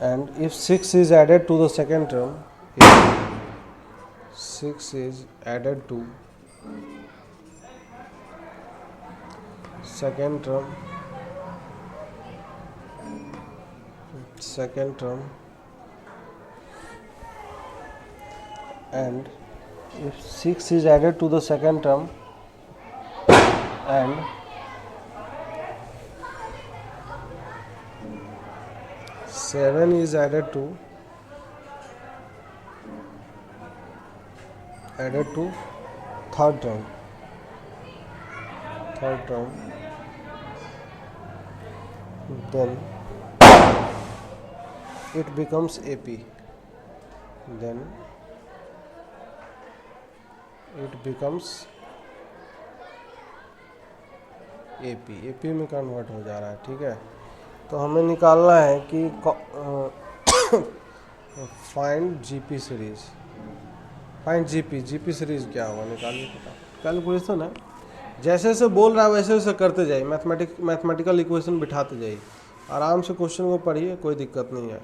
and if 6 is added to the second term, if 6 is added to second term, and if 6 is added to the second term and 7 is added to third term, then it becomes AP. Then it becomes AP में convert हो जा रहा है। ठीक है, तो हमें निकालना है कि find GP series. Find GP series क्या होगा, निकालिए। कैलकुलेशन है, जैसे जैसे बोल रहा है वैसे वैसे करते जाइए, मैथमेटिकल इक्वेशन बिठाते जाइए, आराम से क्वेश्चन को पढ़िए, कोई दिक्कत नहीं है।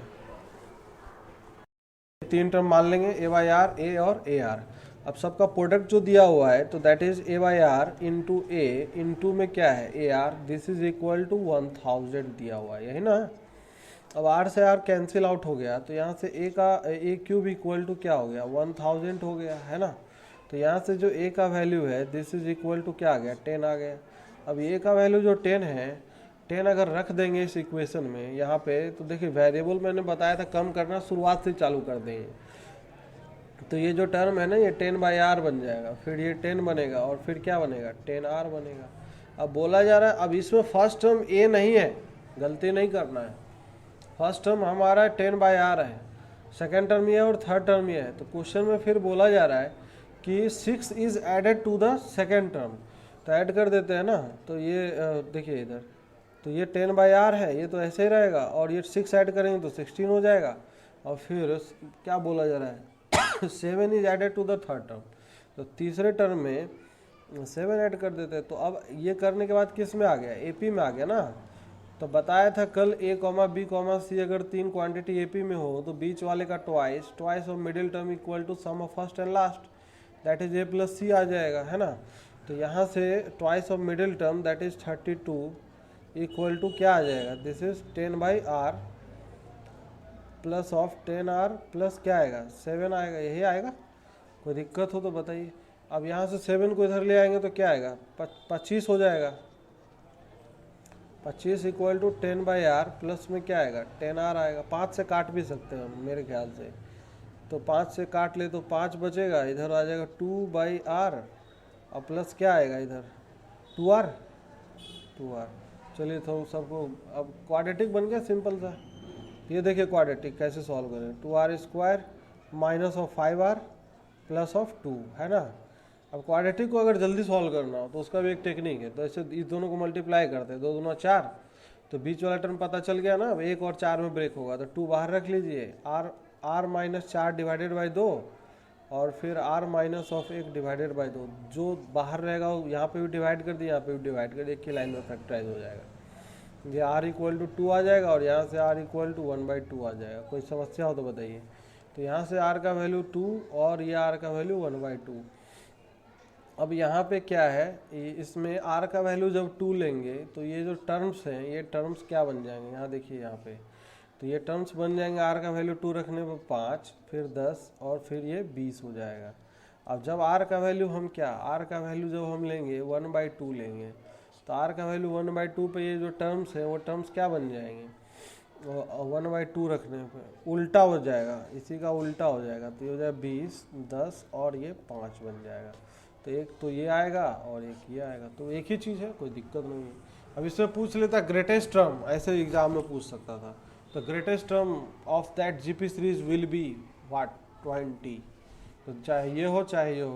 3 टर्म मान लेंगे, ए बाई आर, ए और ए आर। अब सबका प्रोडक्ट जो दिया हुआ है तो that is a by r into a into में क्या है a r, this is equal to 1000 दिया हुआ है, यही ना। अब आर से आर कैंसिल आउट हो गया, तो यहाँ से ए का ए क्यूब इक्वल टू क्या हो गया 1000 हो गया, है ना। तो यहाँ से जो ए का वैल्यू है दिस इज इक्वल टू क्या आ गया 10 आ गया। अब ए का वैल्यू जो 10 है, 10 अगर रख देंगे इस इक्वेशन में यहाँ पे, तो देखिए वेरिएबल मैंने बताया था कम करना शुरुआत से चालू कर देंगे, तो ये जो टर्म है ना ये 10 बाई आर बन जाएगा, फिर ये 10 बनेगा और फिर क्या बनेगा 10 आर बनेगा। अब बोला जा रहा है, अब इसमें फर्स्ट टर्म ए नहीं है, गलती नहीं करना है, फर्स्ट टर्म हमारा 10 बाई आर है, सेकेंड टर्म ये है और थर्ड टर्म ये है। तो क्वेश्चन में फिर बोला जा रहा है कि 6 is added to the second term, तो ऐड कर देते हैं ना। तो ये देखिए इधर, तो ये 10 बाई आर है, ये तो ऐसे ही रहेगा, और ये 6 ऐड करेंगे तो 16 हो जाएगा। और फिर क्या बोला जा रहा है 7 is added to the third term, तो तीसरे टर्म में 7 ऐड कर देते हैं। तो अब ये करने के बाद किस में आ गया एपी में आ गया ना। तो बताया था कल ए कॉमा बी कॉमा सी अगर 3 क्वांटिटी एपी में हो तो बीच वाले का ट्वाइस और middle term equal to sum of first and last, that is A plus C आ जाएगा, है ना। तो यहाँ से twice of middle term that is 32 equal to क्या आ जाएगा, this is 10 by are plus of 10 R plus क्या आएगा 7 आएगा, यही आएगा। कोई दिक्कत हो तो बताइए। अब यहाँ से 7 को इधर ले आएंगे तो क्या आएगा 25 हो जाएगा, 25 equal to 10 by are plus में क्या आएगा 10 आर आएगा। 5 से काट भी सकते हैं हम मेरे ख्याल से, तो 5 से काट ले तो 5 बचेगा, इधर आ जाएगा 2 बाई आर और प्लस क्या आएगा इधर 2 आर। चलिए तो सबको अब क्वाड्रेटिक बन गया सिंपल सा। ये देखिए क्वाड्रेटिक कैसे सॉल्व करें, 2r square minus of 5r plus of 2, है ना। अब क्वाड्रेटिक को अगर जल्दी सॉल्व करना हो तो उसका भी एक टेक्निक है, तो ऐसे इस दोनों को मल्टीप्लाई करते हैं, 2 दूना 4, तो बीच वाला टर्म पता चल गया ना। अब 1 और 4 में ब्रेक होगा तो 2 बाहर रख लीजिए, r माइनस 4 डिवाइडेड बाई 2 और फिर r minus of 1 divided by 2, जो बाहर रहेगा यहाँ पे भी डिवाइड कर दिया, यहाँ पे भी डिवाइड कर दिया, एक ही लाइन में फैक्टराइज हो जाएगा। ये r इक्वल टू 2 आ जाएगा और यहाँ से r इक्वल टू 1/2 आ जाएगा। कोई समस्या हो तो बताइए। तो यहाँ से r का वैल्यू 2 और ये r का वैल्यू 1/2। अब यहाँ पे क्या है, इसमें r का वैल्यू जब 2 लेंगे तो ये जो टर्म्स हैं ये टर्म्स क्या बन जाएंगे, यहाँ देखिए यहाँ पे, तो ये टर्म्स बन जाएंगे r का वैल्यू 2 रखने पर 5, फिर 10 और फिर ये 20 हो जाएगा। अब जब r का वैल्यू हम r का वैल्यू जब हम लेंगे 1/2 लेंगे, तो r का वैल्यू 1/2 पे ये जो टर्म्स है वो टर्म्स क्या बन जाएंगे, 1/2 रखने पे उल्टा हो जाएगा, इसी का उल्टा हो जाएगा, तो ये हो जाएगा 20, 10 और ये 5 बन जाएगा। तो एक तो ये आएगा और एक ये आएगा, तो एक ही चीज़ है, कोई दिक्कत नहीं है। अब इसमें पूछ लेता ग्रेटेस्ट टर्म, ऐसे एग्जाम में पूछ सकता था, तो greatest term of that GP series will be what 20, तो चाहे ये हो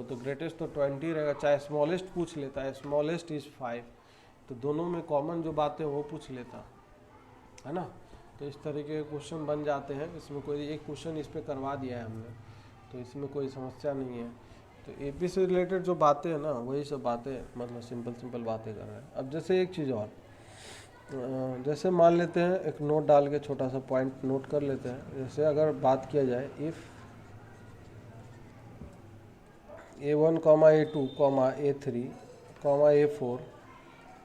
तो ग्रेटेस्ट तो 20 रहेगा। चाहे स्मॉलेस्ट पूछ लेता है, स्मॉलेस्ट इज 5, तो दोनों में कॉमन जो बातें वो पूछ लेता है ना। तो इस तरीके के क्वेश्चन बन जाते हैं। इसमें कोई एक क्वेश्चन इस पे करवा दिया है हमने, तो इसमें कोई समस्या नहीं है। तो एपी से रिलेटेड जो बातें हैं ना वही सब बातें, मतलब सिंपल बातें कर रहे हैं। अब जैसे एक चीज़ और, जैसे मान लेते हैं एक नोट डाल के छोटा सा पॉइंट नोट कर लेते हैं। जैसे अगर बात किया जाए if A1 comma A2 comma A3 comma A4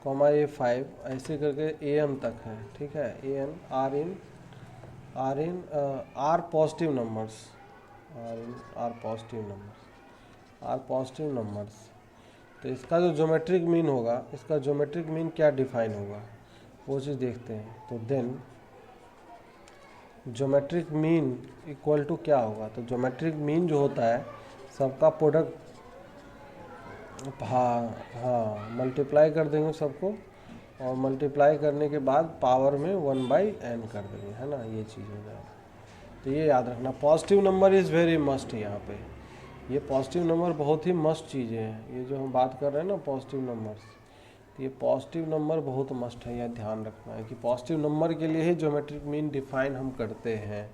comma A5 ऐसे करके AM तक है, ठीक है। AN are positive numbers, are positive numbers. तो इसका जो ज्योमेट्रिक मीन होगा, इसका ज्योमेट्रिक मीन क्या डिफाइन होगा वो चीज़ देखते हैं। तो then geometric mean equal to क्या होगा, तो ज्योमेट्रिक मीन जो होता है सबका प्रोडक्ट, हाँ मल्टीप्लाई कर देंगे सबको, और मल्टीप्लाई करने के बाद पावर में 1/n कर देंगे, है ना, ये चीज़ हो जाएगा। तो ये याद रखना, positive number is very must. यहाँ पे ये पॉजिटिव नंबर बहुत ही मस्ट चीज़ें हैं। ये जो हम बात कर रहे हैं ना पॉजिटिव नंबर्स, तो ये पॉजिटिव नंबर बहुत मस्ट है। यह ध्यान रखना है कि पॉजिटिव नंबर के लिए ही ज्योमेट्रिक मीन डिफाइन हम करते हैं।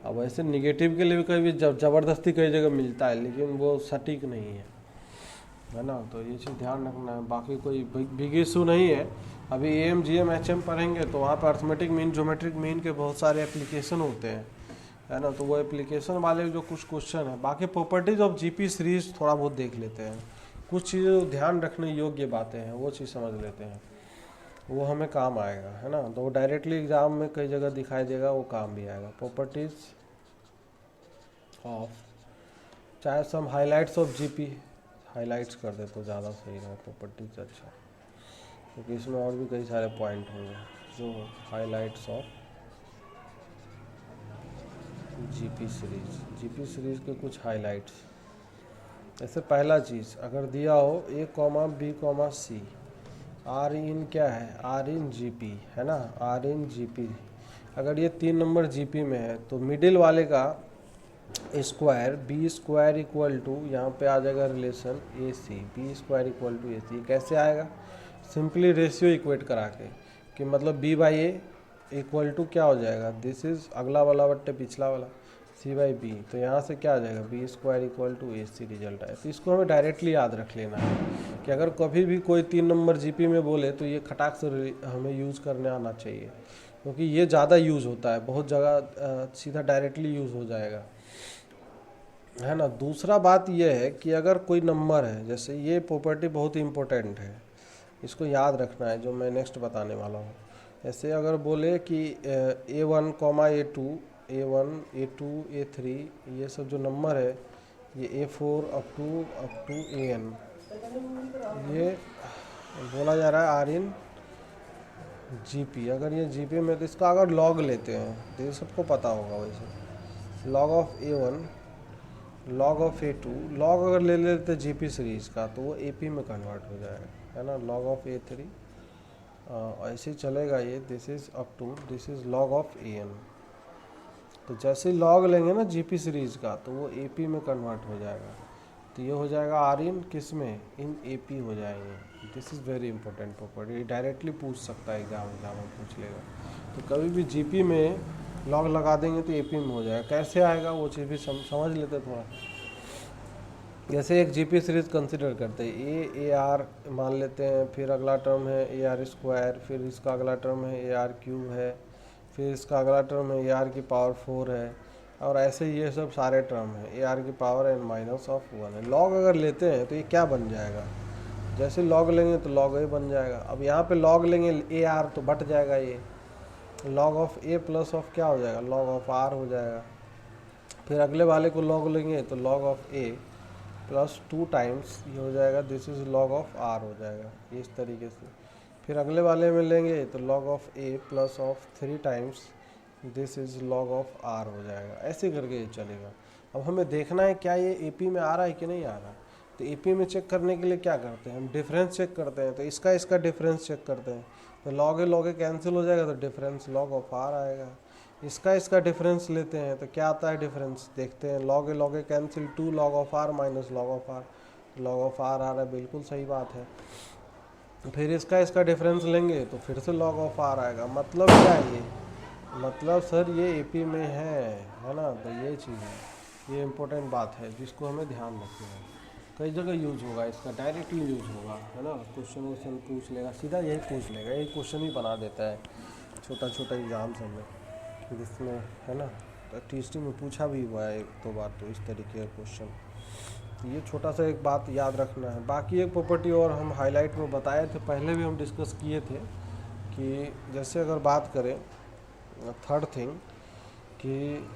अब वैसे निगेटिव के लिए भी कभी ज़बरदस्ती कई जगह मिलता है, लेकिन वो सटीक नहीं है ना। तो ये चीज़ ध्यान रखना है। बाकी कोई बिग इशू नहीं है। अभी AM GM HM पढ़ेंगे तो वहाँ पर अर्थमेटिक मीन, ज्योमेट्रिक मीन के बहुत सारे एप्लीकेशन होते हैं, है ना। तो वो एप्लीकेशन वाले जो कुछ क्वेश्चन है, बाकी प्रॉपर्टीज ऑफ GP सीरीज थोड़ा बहुत देख लेते हैं। कुछ चीज़ें ध्यान रखने योग्य बातें हैं, वो चीज़ समझ लेते हैं, वो हमें काम आएगा, है ना। तो वो डायरेक्टली एग्जाम में कई जगह दिखाई देगा, वो काम भी आएगा। प्रॉपर्टीज ऑफ, चाहे सम हाईलाइट्स ऑफ GP हाईलाइट्स कर दे तो ज़्यादा सही रहे प्रॉपर्टीज, अच्छा, क्योंकि इसमें और भी कई सारे पॉइंट होंगे। जो हाईलाइट्स ऑफ GP सीरीज के कुछ हाईलाइट्स। ऐसे पहला चीज़ अगर दिया हो A, B, C, R इन क्या है, R इन GP, है ना, R इन GP। अगर ये 3 नंबर GP में है तो मिडिल वाले का स्क्वायर B² इक्वल टू, यहाँ पे आ जाएगा relation AC, B² equal to AC। कैसे आएगा, सिंपली रेशियो इक्वेट करा के, कि मतलब B/A इक्वल टू क्या हो जाएगा, दिस इज अगला वाला बट्टे पिछला वाला C/B। तो यहाँ से क्या आ जाएगा, B² equal to AC result है। तो इसको हमें डायरेक्टली याद रख लेना है कि अगर कभी भी कोई 3 नंबर GP में बोले तो ये खटाक से हमें यूज़ करने आना चाहिए, क्योंकि ये ज़्यादा यूज़ होता है, बहुत जगह सीधा डायरेक्टली यूज़ हो जाएगा, है ना। दूसरा बात यह है कि अगर कोई नंबर है, जैसे ये प्रॉपर्टी बहुत इंपॉर्टेंट है, इसको याद रखना है जो मैं नेक्स्ट बताने वाला हूँ। ऐसे अगर बोले कि A1, A2, A1, A2, A3, ये सब जो नंबर है, ये A4 अप टू AN, ये बोला जा रहा है R इन GP। अगर ये GP में, तो इसका अगर लॉग लेते हैं तो ये सबको पता होगा, वैसे log of A1, log of A2, log अगर ले लेते GP सीरीज का तो वो AP में कन्वर्ट हो जाएगा, है ना। लॉग ऑफ A3 ऐसे चलेगा ये, this is up to, this is log of AN। तो जैसे लॉग लेंगे ना GP सीरीज का तो वो AP में कन्वर्ट हो जाएगा। तो ये हो जाएगा R इन किस में, इन AP हो जाएंगे। This is very important property, directly पूछ सकता है, एग्जाम में पूछ लेगा। तो कभी भी GP में लॉग लगा देंगे तो AP में हो जाएगा। कैसे आएगा वो चीज़ भी समझ लेते थोड़ा। जैसे एक GP सीरीज कंसिडर करते हैं, AR मान लेते हैं, फिर अगला टर्म है AR², फिर इसका अगला टर्म है AR³ है, फिर इसका अगला टर्म है AR की पावर 4 है, और ऐसे ये सब सारे टर्म है AR की पावर n-1 है। लॉग अगर लेते हैं तो ये क्या बन जाएगा, जैसे लॉग लेंगे तो लॉग A बन जाएगा। अब यहाँ पे लॉग लेंगे AR तो बट जाएगा, ये log of A plus of क्या हो जाएगा, लॉग ऑफ R हो जाएगा। फिर अगले वाले को लॉग लेंगे तो log of A plus 2 times ये हो जाएगा, this is log of R हो जाएगा, इस तरीके से। फिर अगले वाले में लेंगे तो log of A plus of 3 times, this is log of R हो जाएगा। ऐसे करके ये चलेगा। अब हमें देखना है क्या ये AP में आ रहा है कि नहीं आ रहा। तो AP में चेक करने के लिए क्या करते हैं, हम डिफरेंस चेक करते हैं। तो इसका डिफरेंस चेक करते हैं, तो log A कैंसिल हो जाएगा, तो डिफरेंस log ऑफ R आएगा। इसका डिफरेंस लेते हैं तो क्या आता है डिफरेंस, देखते हैं। log A cancel, 2 log of R minus log of R, log of R आ रहा है, बिल्कुल सही बात है। फिर इसका डिफरेंस लेंगे तो फिर से log ऑफ R आएगा। मतलब क्या है ये, मतलब सर ये AP में है ना। तो ये चीज़ है, ये इम्पोर्टेंट बात है जिसको हमें ध्यान रखना है। कई जगह यूज होगा इसका, डायरेक्टली यूज होगा, है ना। क्वेश्चन पूछ लेगा, सीधा यही पूछ लेगा, यही क्वेश्चन ही बना देता है छोटा छोटा एग्जाम्स में, जिसमें, है ना, टीचिंग में पूछा भी हुआ है 1-2 बार तो इस तरीके का क्वेश्चन। तो ये छोटा सा एक बात याद रखना है। बाकी एक प्रॉपर्टी और हम हाईलाइट में बताए थे, पहले भी हम डिस्कस किए थे, कि जैसे अगर बात करें थर्ड थिंग, कि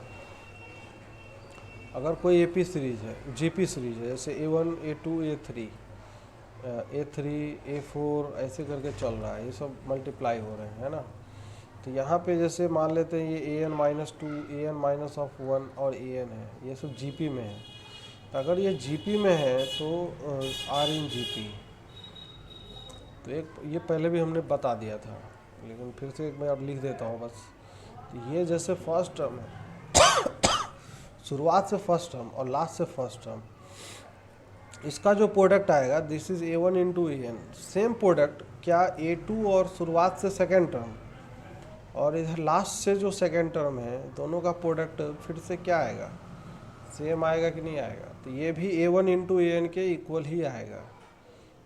अगर कोई एपी सीरीज है, जीपी सीरीज है, जैसे A1 A2 A3 A3 A4 ऐसे करके चल रहा है, ये सब मल्टीप्लाई हो रहे हैं, है ना। तो यहाँ पे जैसे मान लेते हैं ये AN-2 AN-1 और AN है, ये सब जीपी में है। तो अगर ये जीपी में है तो R इन जीपी, तो एक ये पहले भी हमने बता दिया था, लेकिन फिर से एक मैं अब लिख देता हूँ बस। तो ये जैसे फर्स्ट टर्म है, शुरुआत से फर्स्ट टर्म और लास्ट से फर्स्ट टर्म, इसका जो प्रोडक्ट आएगा this is A1 into AN। Same product क्या A2 और शुरुआत से सेकेंड टर्म और इधर लास्ट से जो सेकेंड टर्म है, दोनों का प्रोडक्ट फिर से क्या आएगा, सेम आएगा कि नहीं आएगा। तो ये भी A1 इंटू AN के इक्वल ही आएगा।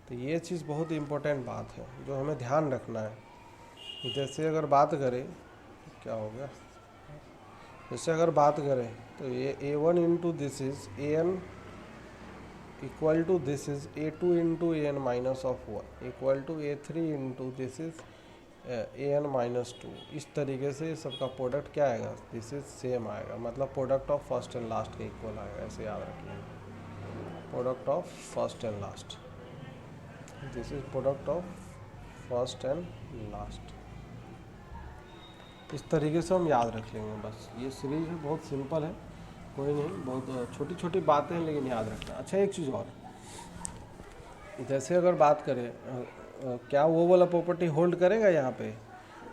तो ये चीज़ बहुत इम्पोर्टेंट बात है जो हमें ध्यान रखना है। जैसे अगर बात करें, क्या हो गया, जैसे अगर बात करें तो ये A1 into this is AN equal to this is A2 into AN-1 equal to A3 into this is AN-2। इस तरीके से सबका प्रोडक्ट क्या आएगा, दिस इज सेम आएगा, मतलब product of first and last के इक्वल आएगा। ऐसे याद रखिए, product of first and last, this is product of first and last. इस तरीके से हम याद रख लेंगे बस। ये सीरीज है, बहुत सिंपल है, कोई नहीं, बहुत छोटी छोटी बातें हैं लेकिन याद रखना। अच्छा एक चीज़ और, जैसे अगर बात करें क्या वो वाला प्रॉपर्टी होल्ड करेगा यहाँ पे,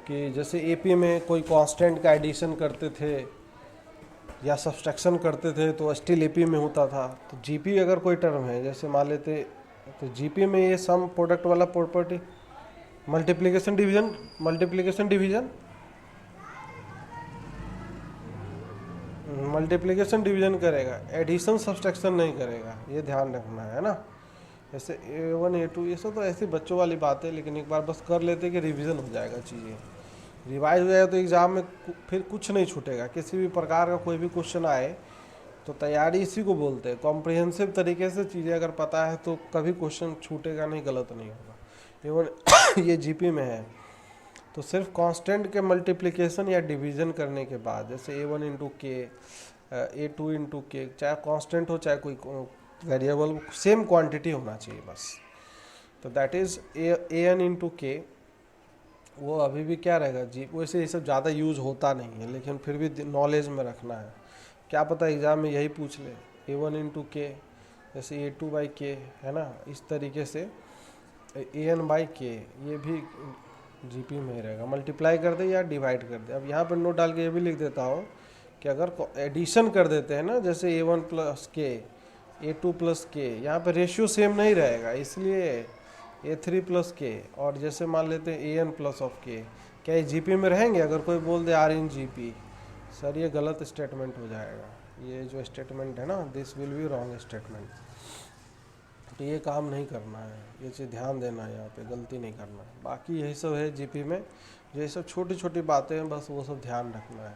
कि जैसे एपी में कोई कांस्टेंट का एडिशन करते थे या सब्सट्रैक्शन करते थे तो स्टिल एपी में होता था। तो जीपी अगर कोई टर्म है, जैसे मान लेते, तो जीपी में ये सम प्रोडक्ट वाला प्रॉपर्टी मल्टीप्लिकेशन डिवीजन करेगा, एडिशन सब्सट्रैक्शन नहीं करेगा, ये ध्यान रखना है ना। जैसे A1 A2 ये सब तो ऐसी बच्चों वाली बात है, लेकिन एक बार बस कर लेते कि रिवीजन हो जाएगा, चीज़ें रिवाइज हो जाएगा तो एग्ज़ाम में फिर कुछ नहीं छूटेगा। किसी भी प्रकार का कोई भी क्वेश्चन आए तो तैयारी इसी को बोलते हैं, कॉम्प्रिहेंसिव तरीके से चीज़ें अगर पता है तो कभी क्वेश्चन छूटेगा नहीं, गलत नहीं होगा। इवन ये जीपी में है तो सिर्फ कांस्टेंट के मल्टीप्लिकेशन या डिवीजन करने के बाद, जैसे A1 इंटू के A2 इंटू के, चाहे कांस्टेंट हो चाहे कोई वेरिएबल, सेम क्वांटिटी होना चाहिए बस। तो दैट इज AN इंटू के, वो अभी भी क्या रहेगा जी। वैसे ये सब ज़्यादा यूज़ होता नहीं है, लेकिन फिर भी नॉलेज में रखना है, क्या पता एग्ज़ाम में यही पूछ ले, A1 इंटू के जैसे A2 बाई के, है ना। इस तरीके से AN बाई के ये भी जीपी में ही रहेगा, मल्टीप्लाई कर दे या डिवाइड कर दे। अब यहाँ पर नोट डाल के ये भी लिख देता हूँ कि अगर एडिशन कर देते हैं ना, जैसे A1 प्लस के A2 प्लस के, यहाँ पे रेशियो सेम नहीं रहेगा, इसलिए A3 प्लस के, और जैसे मान लेते हैं AN प्लस ऑफ के, क्या ये जीपी में रहेंगे। अगर कोई बोल दे R इन जीपी, सर ये गलत स्टेटमेंट हो जाएगा, ये जो स्टेटमेंट है ना, this will be wrong statement. तो ये काम नहीं करना है, ये चीज़ ध्यान देना है, यहाँ पे गलती नहीं करना है। बाकी यही सब है जीपी में, जो ये सब छोटी छोटी बातें हैं बस वो सब ध्यान रखना है।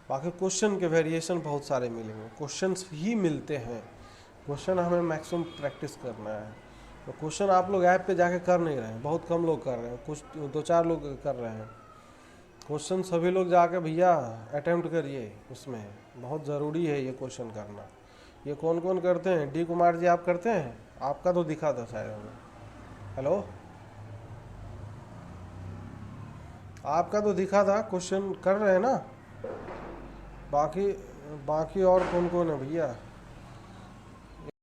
बाकी क्वेश्चन के वेरिएशन बहुत सारे मिलेंगे, क्वेश्चंस ही मिलते हैं, क्वेश्चन हमें मैक्सिमम प्रैक्टिस करना है। तो क्वेश्चन आप लोग ऐप पे जाके कर नहीं रहे हैं, बहुत कम लोग कर रहे हैं, कुछ 2-4 लोग कर रहे हैं क्वेश्चन। सभी लोग जाके भैया अटेम्प्ट करिए, उसमें बहुत ज़रूरी है ये क्वेश्चन करना। ये कौन कौन करते हैं, डी कुमार जी आप करते हैं, आपका तो दिखा था शायद हमें, हेलो आपका तो दिखा था, क्वेश्चन कर रहे हैं ना। बाकी और कौन कौन है भैया।